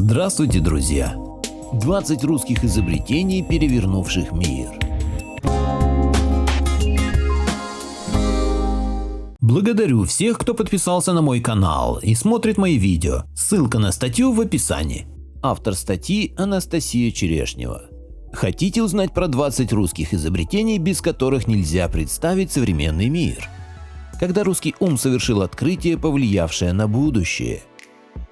Здравствуйте, друзья! 20 русских изобретений, перевернувших мир. Благодарю всех, кто подписался на мой канал и смотрит мои видео. Ссылка на статью в описании. Автор статьи Анастасия Черешнева. Хотите узнать про 20 русских изобретений, без которых нельзя представить современный мир? Когда русский ум совершил открытие, повлиявшее на будущее?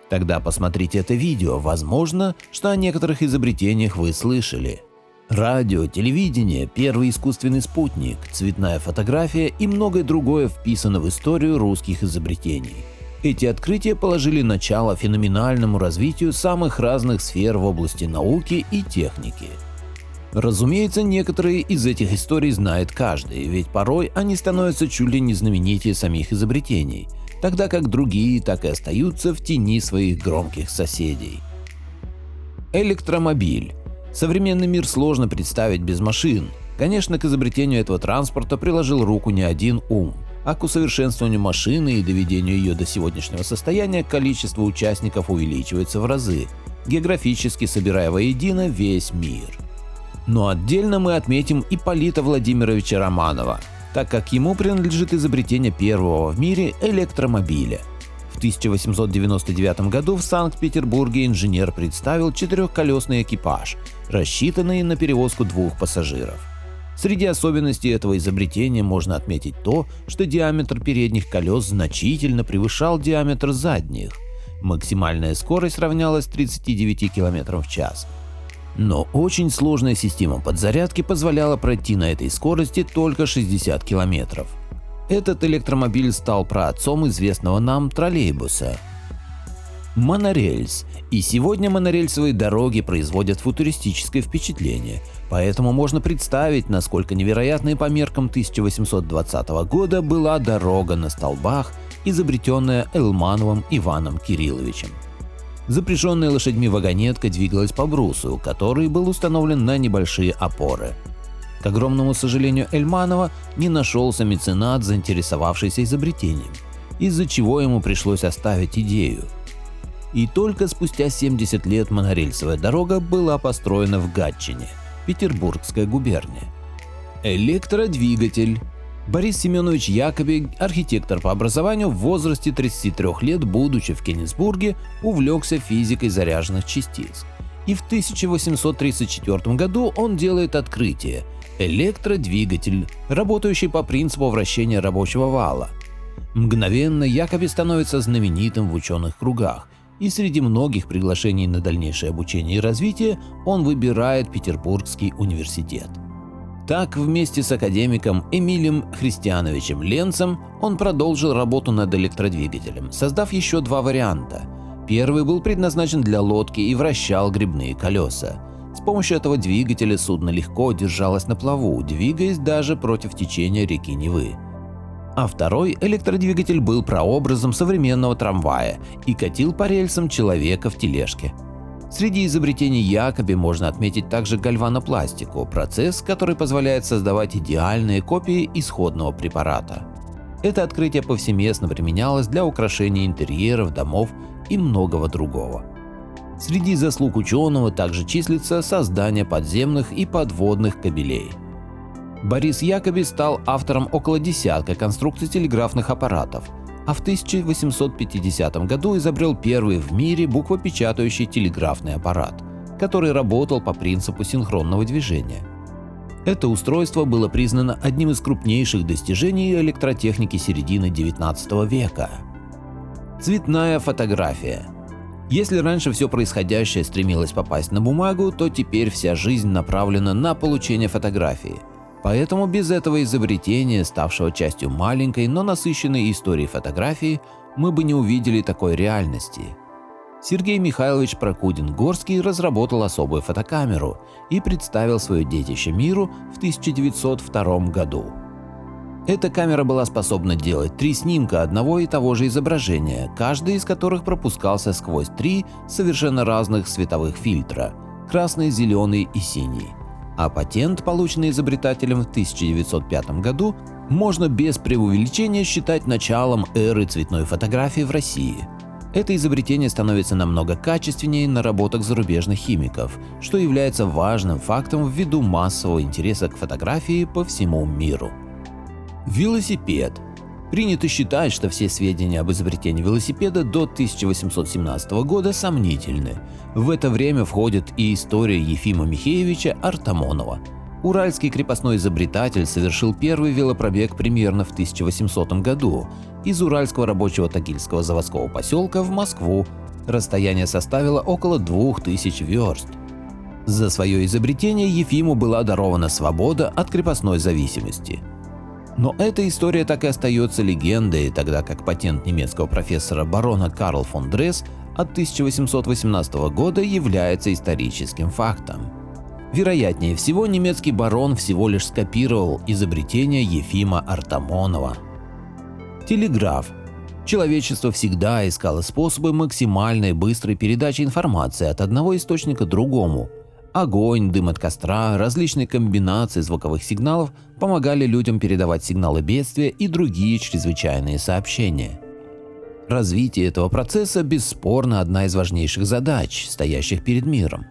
Тогда посмотрите это видео, возможно, что о некоторых изобретениях вы слышали. Радио, телевидение, первый искусственный спутник, цветная фотография и многое другое вписано в историю русских изобретений. Эти открытия положили начало феноменальному развитию самых разных сфер в области науки и техники. Разумеется, некоторые из этих историй знает каждый, ведь порой они становятся чуть ли не знаменитее самих изобретений, тогда как другие так и остаются в тени своих громких соседей. Электромобиль. Современный мир сложно представить без машин. Конечно, к изобретению этого транспорта приложил руку не один ум, а к усовершенствованию машины и доведению ее до сегодняшнего состояния количество участников увеличивается в разы, географически собирая воедино весь мир. Но отдельно мы отметим Ипполита Владимировича Романова, так как ему принадлежит изобретение первого в мире электромобиля. В 1899 году в Санкт-Петербурге инженер представил четырехколесный экипаж, рассчитанный на перевозку 2 пассажиров. Среди особенностей этого изобретения можно отметить то, что диаметр передних колес значительно превышал диаметр задних. Максимальная скорость равнялась 39 км в час. Но очень сложная система подзарядки позволяла пройти на этой скорости только 60 км. Этот электромобиль стал праотцом известного нам троллейбуса. Монорельс. И сегодня монорельсовые дороги производят футуристическое впечатление, поэтому можно представить, насколько невероятной по меркам 1820 года была дорога на столбах, изобретенная Элмановым Иваном Кирилловичем. Запряженная лошадьми вагонетка двигалась по брусу, который был установлен на небольшие опоры. К огромному сожалению Эльманова не нашелся меценат, заинтересовавшийся изобретением, из-за чего ему пришлось оставить идею. И только спустя 70 лет монорельсовая дорога была построена в Гатчине, Петербургская губерния. Электродвигатель. Борис Семенович Якоби, архитектор по образованию, в возрасте 33 лет, будучи в Кенигсбурге, увлекся физикой заряженных частиц. И в 1834 году он делает открытие – электродвигатель, работающий по принципу вращения рабочего вала. Мгновенно Якоби становится знаменитым в ученых кругах, и среди многих приглашений на дальнейшее обучение и развитие он выбирает Петербургский университет. Так, вместе с академиком Эмилием Христиановичем Ленцем он продолжил работу над электродвигателем, создав еще 2 варианта. Первый был предназначен для лодки и вращал гребные колеса. С помощью этого двигателя судно легко держалось на плаву, двигаясь даже против течения реки Невы. А второй электродвигатель был прообразом современного трамвая и катил по рельсам человека в тележке. Среди изобретений Якоби можно отметить также гальванопластику – процесс, который позволяет создавать идеальные копии исходного препарата. Это открытие повсеместно применялось для украшения интерьеров, домов и многого другого. Среди заслуг ученого также числится создание подземных и подводных кабелей. Борис Якоби стал автором около десятка конструкций телеграфных аппаратов, а в 1850 году изобрел первый в мире буквопечатающий телеграфный аппарат, который работал по принципу синхронного движения. Это устройство было признано одним из крупнейших достижений электротехники середины XIX века. Цветная фотография. Если раньше все происходящее стремилось попасть на бумагу, то теперь вся жизнь направлена на получение фотографии. Поэтому без этого изобретения, ставшего частью маленькой, но насыщенной историей фотографии, мы бы не увидели такой реальности. Сергей Михайлович Прокудин-Горский разработал особую фотокамеру и представил свое детище миру в 1902 году. Эта камера была способна делать 3 снимка одного и того же изображения, каждый из которых пропускался сквозь 3 совершенно разных световых фильтра – красный, зеленый и синий. А патент, полученный изобретателем в 1905 году, можно без преувеличения считать началом эры цветной фотографии в России. Это изобретение становится намного качественнее наработок зарубежных химиков, что является важным фактом ввиду массового интереса к фотографии по всему миру. Велосипед. Принято считать, что все сведения об изобретении велосипеда до 1817 года сомнительны. В это время входит и история Ефима Михеевича Артамонова. Уральский крепостной изобретатель совершил первый велопробег примерно в 1800 году из Уральского рабочего Тагильского заводского поселка в Москву. Расстояние составило около 2000 верст. За свое изобретение Ефиму была дарована свобода от крепостной зависимости. Но эта история так и остается легендой, тогда как патент немецкого профессора барона Карл фон Дресс от 1818 года является историческим фактом. Вероятнее всего, немецкий барон всего лишь скопировал изобретение Ефима Артамонова. Телеграф. Человечество всегда искало способы максимальной быстрой передачи информации от одного источника к другому. Огонь, дым от костра, различные комбинации звуковых сигналов помогали людям передавать сигналы бедствия и другие чрезвычайные сообщения. Развитие этого процесса бесспорно одна из важнейших задач, стоящих перед миром.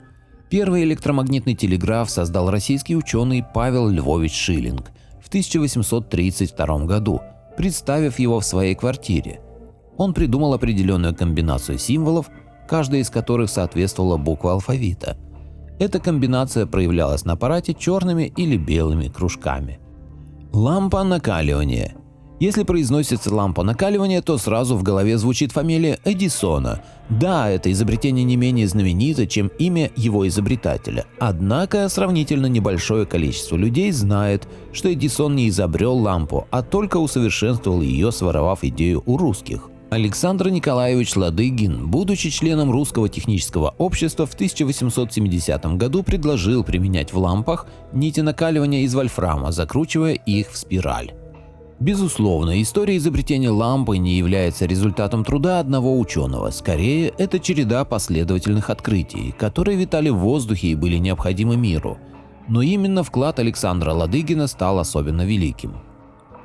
Первый электромагнитный телеграф создал российский ученый Павел Львович Шиллинг в 1832 году, представив его в своей квартире. Он придумал определенную комбинацию символов, каждая из которых соответствовала букве алфавита. Эта комбинация проявлялась на аппарате черными или белыми кружками. Лампа накаливания. Если произносится лампа накаливания, то сразу в голове звучит фамилия Эдисона. Да, это изобретение не менее знаменито, чем имя его изобретателя. Однако сравнительно небольшое количество людей знает, что Эдисон не изобрел лампу, а только усовершенствовал ее, своровав идею у русских. Александр Николаевич Ладыгин, будучи членом Русского технического общества, в 1870 году предложил применять в лампах нити накаливания из вольфрама, закручивая их в спираль. Безусловно, история изобретения лампы не является результатом труда одного ученого, скорее это череда последовательных открытий, которые витали в воздухе и были необходимы миру. Но именно вклад Александра Ладыгина стал особенно великим.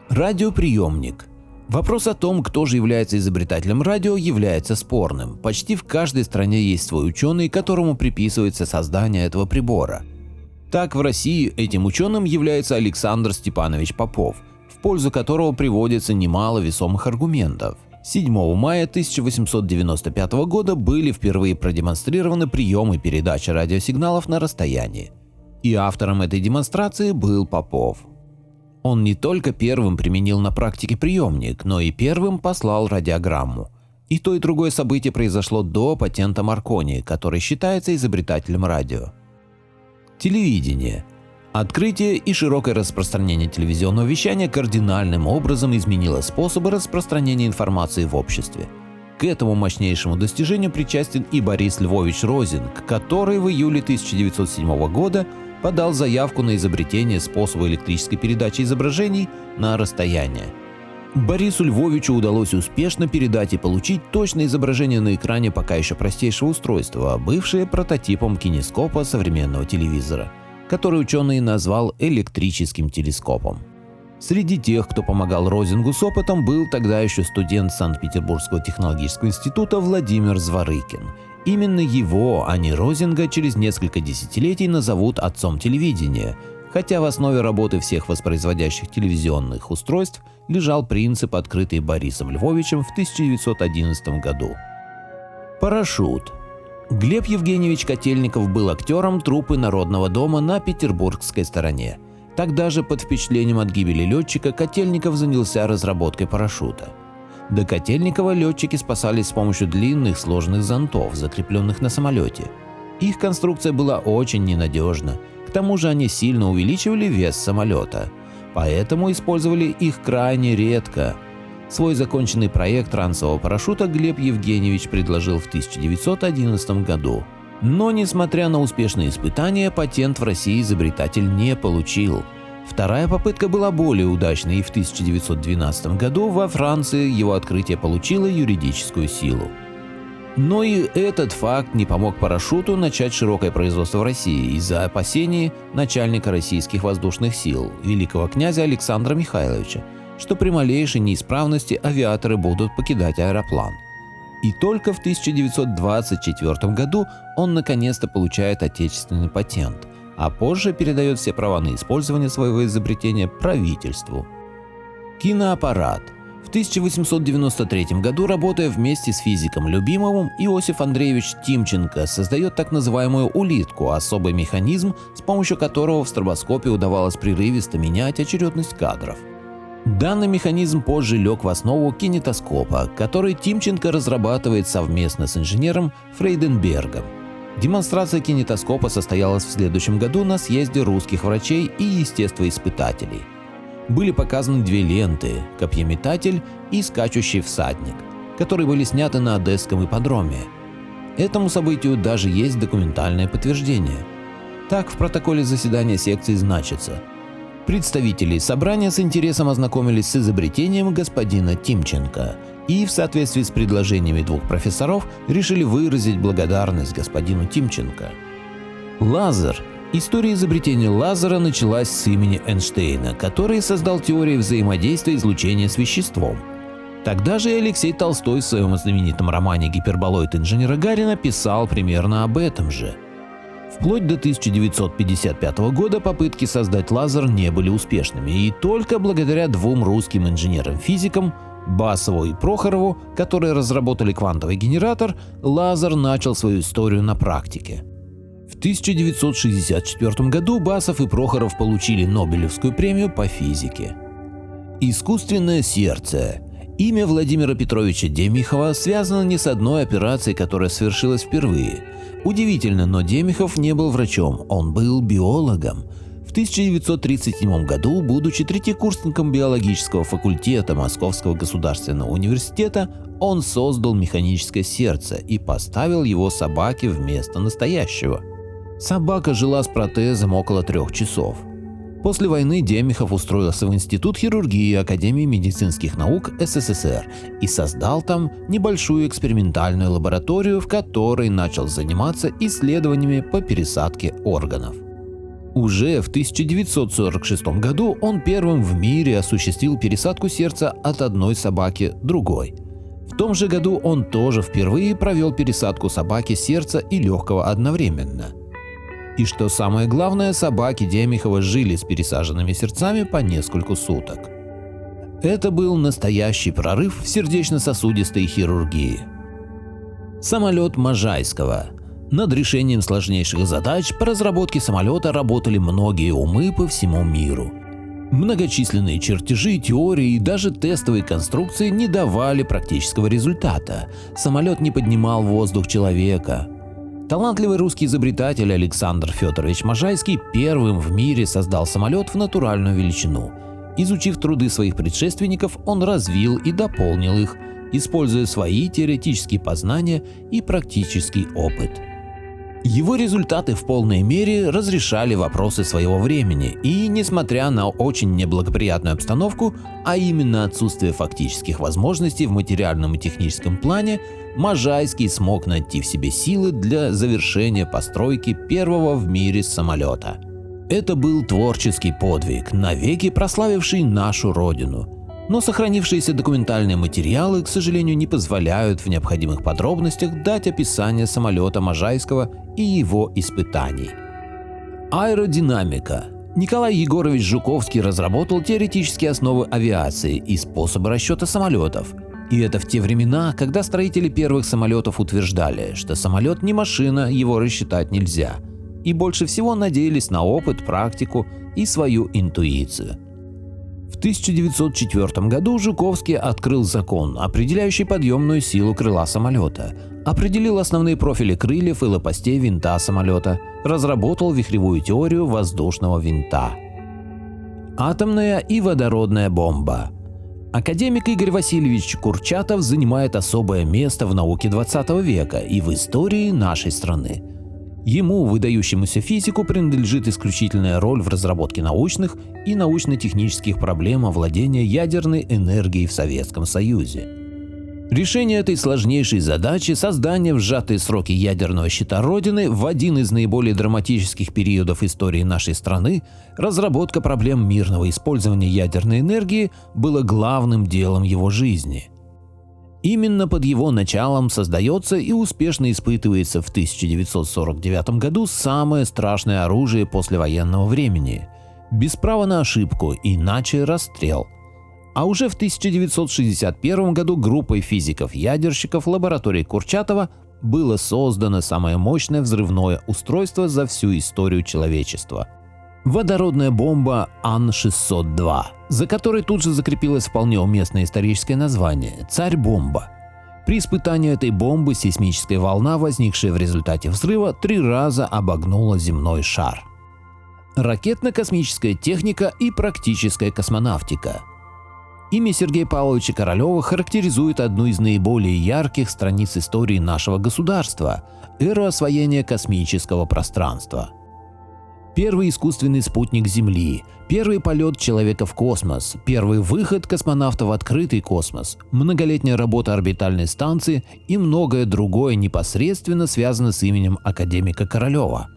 Радиоприемник. Вопрос о том, кто же является изобретателем радио, является спорным. Почти в каждой стране есть свой ученый, которому приписывается создание этого прибора. Так, в России этим ученым является Александр Степанович Попов, в пользу которого приводится немало весомых аргументов. 7 мая 1895 года были впервые продемонстрированы приемы передачи радиосигналов на расстоянии. И автором этой демонстрации был Попов. Он не только первым применил на практике приемник, но и первым послал радиограмму. И то, и другое событие произошло до патента Маркони, который считается изобретателем радио. Телевидение. Открытие и широкое распространение телевизионного вещания кардинальным образом изменило способы распространения информации в обществе. К этому мощнейшему достижению причастен и Борис Львович Розинг, который в июле 1907 года подал заявку на изобретение способа электрической передачи изображений на расстояние. Борису Львовичу удалось успешно передать и получить точное изображение на экране пока еще простейшего устройства, бывшее прототипом кинескопа современного телевизора, который ученый назвал электрическим телескопом. Среди тех, кто помогал Розингу с опытом, был тогда еще студент Санкт-Петербургского технологического института Владимир Зворыкин. Именно его, а не Розинга, через несколько десятилетий назовут отцом телевидения, хотя в основе работы всех воспроизводящих телевизионных устройств лежал принцип, открытый Борисом Львовичем в 1911 году. Парашют. Глеб Евгеньевич Котельников был актером труппы Народного дома на петербургской стороне. Тогда же, под впечатлением от гибели летчика, Котельников занялся разработкой парашюта. До Котельникова летчики спасались с помощью длинных сложных зонтов, закрепленных на самолете. Их конструкция была очень ненадежна, к тому же они сильно увеличивали вес самолета, поэтому использовали их крайне редко. Свой законченный проект ранцевого парашюта Глеб Евгеньевич предложил в 1911 году. Но, несмотря на успешные испытания, патент в России изобретатель не получил. Вторая попытка была более удачной, и в 1912 году во Франции его открытие получило юридическую силу. Но и этот факт не помог парашюту начать широкое производство в России из-за опасений начальника российских воздушных сил, великого князя Александра Михайловича, что при малейшей неисправности авиаторы будут покидать аэроплан. И только в 1924 году он наконец-то получает отечественный патент, а позже передает все права на использование своего изобретения правительству. Киноаппарат. В 1893 году, работая вместе с физиком Любимовым, Иосиф Андреевич Тимченко создает так называемую улитку – особый механизм, с помощью которого в стробоскопе удавалось прерывисто менять очередность кадров. Данный механизм позже лег в основу кинетоскопа, который Тимченко разрабатывает совместно с инженером Фрейденбергом. Демонстрация кинетоскопа состоялась в следующем году на съезде русских врачей и естествоиспытателей. Были показаны две ленты – «Копьеметатель» и «Скачущий всадник», которые были сняты на Одесском ипподроме. Этому событию даже есть документальное подтверждение. Так в протоколе заседания секции значится: представители собрания с интересом ознакомились с изобретением господина Тимченко и в соответствии с предложениями двух профессоров решили выразить благодарность господину Тимченко. Лазер. История изобретения лазера началась с имени Эйнштейна, который создал теорию взаимодействия излучения с веществом. Тогда же и Алексей Толстой в своем знаменитом романе «Гиперболоид инженера Гарина» писал примерно об этом же. Вплоть до 1955 года попытки создать лазер не были успешными, и только благодаря двум русским инженерам-физикам Басову и Прохорову, которые разработали квантовый генератор, лазер начал свою историю на практике. В 1964 году Басов и Прохоров получили Нобелевскую премию по физике. Искусственное сердце. Имя Владимира Петровича Демихова связано не с одной операцией, которая совершилась впервые. Удивительно, но Демихов не был врачом, он был биологом. В 1937 году, будучи третьекурсником биологического факультета Московского государственного университета, он создал механическое сердце и поставил его собаке вместо настоящего. Собака жила с протезом около 3 часов. После войны Демихов устроился в Институт хирургии Академии медицинских наук СССР и создал там небольшую экспериментальную лабораторию, в которой начал заниматься исследованиями по пересадке органов. Уже в 1946 году он первым в мире осуществил пересадку сердца от одной собаки другой. В том же году он тоже впервые провел пересадку собаки сердца и легкого одновременно. И что самое главное, собаки Демихова жили с пересаженными сердцами по несколько суток. Это был настоящий прорыв в сердечно-сосудистой хирургии. Самолет Можайского. Над решением сложнейших задач по разработке самолета работали многие умы по всему миру. Многочисленные чертежи, теории и даже тестовые конструкции не давали практического результата. Самолет не поднимал в воздух человека. Талантливый русский изобретатель Александр Федорович Можайский первым в мире создал самолет в натуральную величину. Изучив труды своих предшественников, он развил и дополнил их, используя свои теоретические познания и практический опыт. Его результаты в полной мере разрешали вопросы своего времени, и, несмотря на очень неблагоприятную обстановку, а именно отсутствие фактических возможностей в материальном и техническом плане, Можайский смог найти в себе силы для завершения постройки первого в мире самолета. Это был творческий подвиг, навеки прославивший нашу родину. Но сохранившиеся документальные материалы, к сожалению, не позволяют в необходимых подробностях дать описание самолета Можайского и его испытаний. Аэродинамика. Николай Егорович Жуковский разработал теоретические основы авиации и способы расчета самолетов. И это в те времена, когда строители первых самолетов утверждали, что самолет не машина, его рассчитать нельзя. И больше всего надеялись на опыт, практику и свою интуицию. В 1904 году Жуковский открыл закон, определяющий подъемную силу крыла самолета, определил основные профили крыльев и лопастей винта самолета, разработал вихревую теорию воздушного винта. Атомная и водородная бомба. Академик Игорь Васильевич Курчатов занимает особое место в науке 20 века и в истории нашей страны. Ему, выдающемуся физику, принадлежит исключительная роль в разработке научных и научно-технических проблем овладения ядерной энергией в Советском Союзе. Решение этой сложнейшей задачи, создание в сжатые сроки ядерного щита Родины в один из наиболее драматических периодов истории нашей страны, разработка проблем мирного использования ядерной энергии было главным делом его жизни. Именно под его началом создается и успешно испытывается в 1949 году самое страшное оружие послевоенного времени – без права на ошибку, иначе расстрел. А уже в 1961 году группой физиков-ядерщиков лаборатории Курчатова было создано самое мощное взрывное устройство за всю историю человечества – водородная бомба Ан-602, за которой тут же закрепилось вполне уместное историческое название – «Царь-бомба». При испытании этой бомбы сейсмическая волна, возникшая в результате взрыва, 3 раза обогнула земной шар. Ракетно-космическая техника и практическая космонавтика. Имя Сергея Павловича Королева характеризует одну из наиболее ярких страниц истории нашего государства – эру освоения космического пространства. Первый искусственный спутник Земли, первый полет человека в космос, первый выход космонавта в открытый космос, многолетняя работа орбитальной станции и многое другое непосредственно связано с именем академика Королева,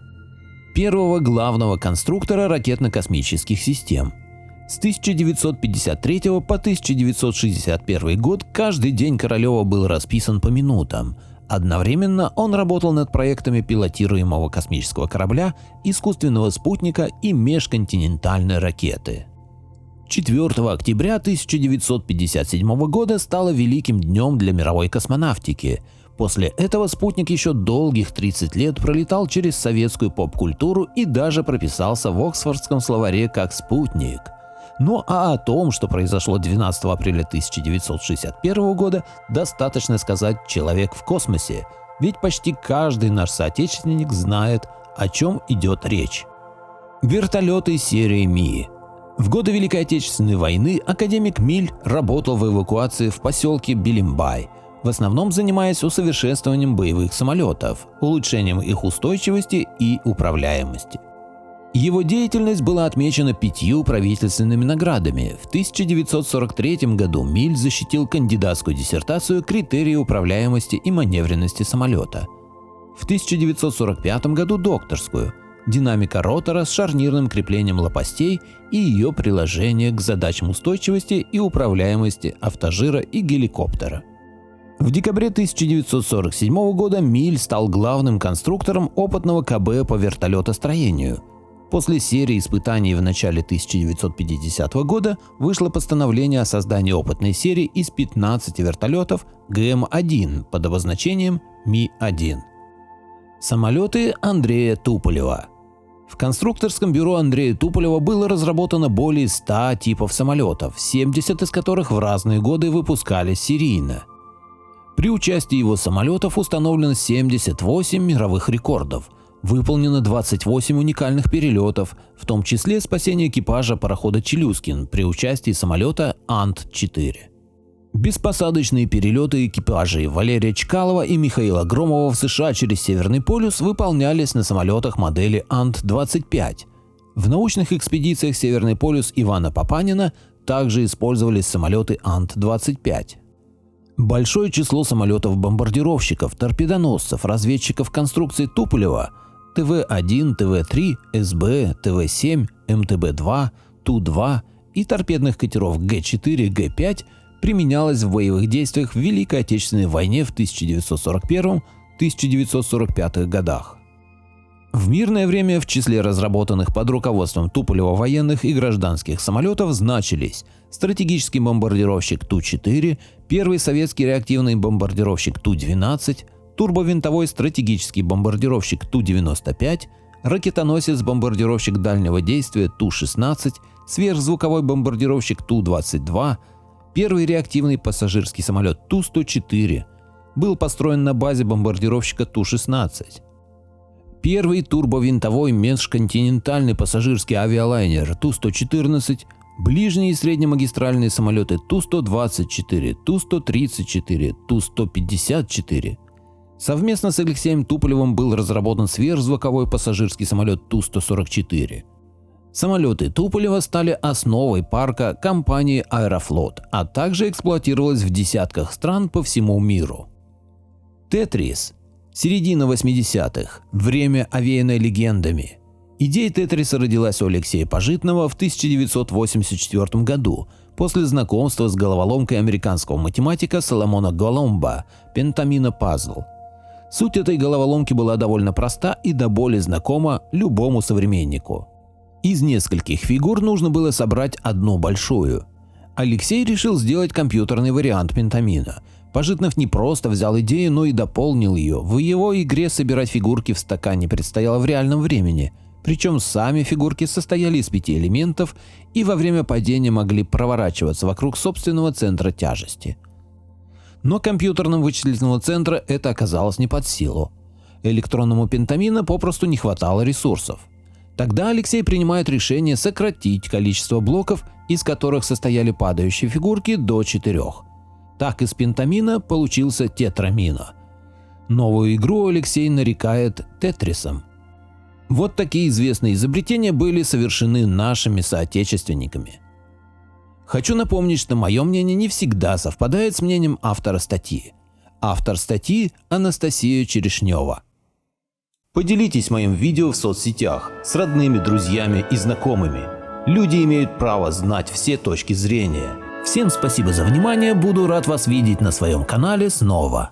первого главного конструктора ракетно-космических систем. С 1953 по 1961 год каждый день Королева был расписан по минутам. Одновременно он работал над проектами пилотируемого космического корабля, искусственного спутника и межконтинентальной ракеты. 4 октября 1957 года стало великим днем для мировой космонавтики. После этого спутник еще долгих 30 лет пролетал через советскую поп-культуру и даже прописался в Оксфордском словаре как спутник. Ну а о том, что произошло 12 апреля 1961 года, достаточно сказать «человек в космосе», ведь почти каждый наш соотечественник знает, о чем идет речь. Вертолеты серии Ми. В годы Великой Отечественной войны академик Миль работал в эвакуации в поселке Билимбай, в основном занимаясь усовершенствованием боевых самолетов, улучшением их устойчивости и управляемости. Его деятельность была отмечена 5 правительственными наградами. В 1943 году Миль защитил кандидатскую диссертацию «Критерии управляемости и маневренности самолета». В 1945 году докторскую «Динамика ротора с шарнирным креплением лопастей и ее приложение к задачам устойчивости и управляемости автожира и геликоптера». В декабре 1947 года Миль стал главным конструктором опытного КБ по вертолетостроению. После серии испытаний в начале 1950 года вышло постановление о создании опытной серии из 15 вертолетов ГМ-1 под обозначением Ми-1. Самолеты Андрея Туполева. В конструкторском бюро Андрея Туполева было разработано более 100 типов самолетов, 70 из которых в разные годы выпускались серийно. При участии его самолетов установлено 78 мировых рекордов. Выполнено 28 уникальных перелетов, в том числе спасение экипажа парохода «Челюскин» при участии самолета Ан-4. Беспосадочные перелеты экипажей Валерия Чкалова и Михаила Громова в США через Северный полюс выполнялись на самолетах модели Ан-25. В научных экспедициях Северный полюс Ивана Папанина также использовались самолеты Ан-25. Большое число самолетов-бомбардировщиков, торпедоносцев, разведчиков конструкции Туполева ТВ-1, ТВ-3, СБ, ТВ-7, МТБ-2, Ту-2 и торпедных катеров Г-4, Г-5 применялось в боевых действиях в Великой Отечественной войне в 1941-1945 годах. В мирное время в числе разработанных под руководством Туполева военных и гражданских самолетов значились стратегический бомбардировщик Ту-4, первый советский реактивный бомбардировщик Ту-12, турбовинтовой стратегический бомбардировщик Ту-95, ракетоносец-бомбардировщик дальнего действия Ту-16, сверхзвуковой бомбардировщик Ту-22, первый реактивный пассажирский самолет Ту-104, был построен на базе бомбардировщика Ту-16. Первый турбовинтовой межконтинентальный пассажирский авиалайнер Ту-114, ближние и среднемагистральные самолеты Ту-124, Ту-134, Ту-154. Совместно с Алексеем Туполевым был разработан сверхзвуковой пассажирский самолет Ту-144. Самолеты Туполева стали основой парка компании «Аэрофлот», а также эксплуатировалась в десятках стран по всему миру. Тетрис. Середина 80-х. Время, овеянное легендами. Идея Тетриса родилась у Алексея Пожитного в 1984 году после знакомства с головоломкой американского математика Соломона Коломбо «Пентамино Пазл». Суть этой головоломки была довольно проста и до боли знакома любому современнику. Из нескольких фигур нужно было собрать одну большую. Алексей решил сделать компьютерный вариант пентамина. Пожитнов не просто взял идею, но и дополнил ее. В его игре собирать фигурки в стакане предстояло в реальном времени. Причем сами фигурки состояли из 5 элементов и во время падения могли проворачиваться вокруг собственного центра тяжести. Но компьютерным вычислительного центра это оказалось не под силу. Электронному пентамина попросту не хватало ресурсов. Тогда Алексей принимает решение сократить количество блоков, из которых состояли падающие фигурки, до 4. Так из пентамина получился тетрамино. Новую игру Алексей нарекает тетрисом. Вот такие известные изобретения были совершены нашими соотечественниками. Хочу напомнить, что мое мнение не всегда совпадает с мнением автора статьи. Автор статьи – Анастасия Черешнева. Поделитесь моим видео в соцсетях с родными, друзьями и знакомыми. Люди имеют право знать все точки зрения. Всем спасибо за внимание, буду рад вас видеть на своем канале снова.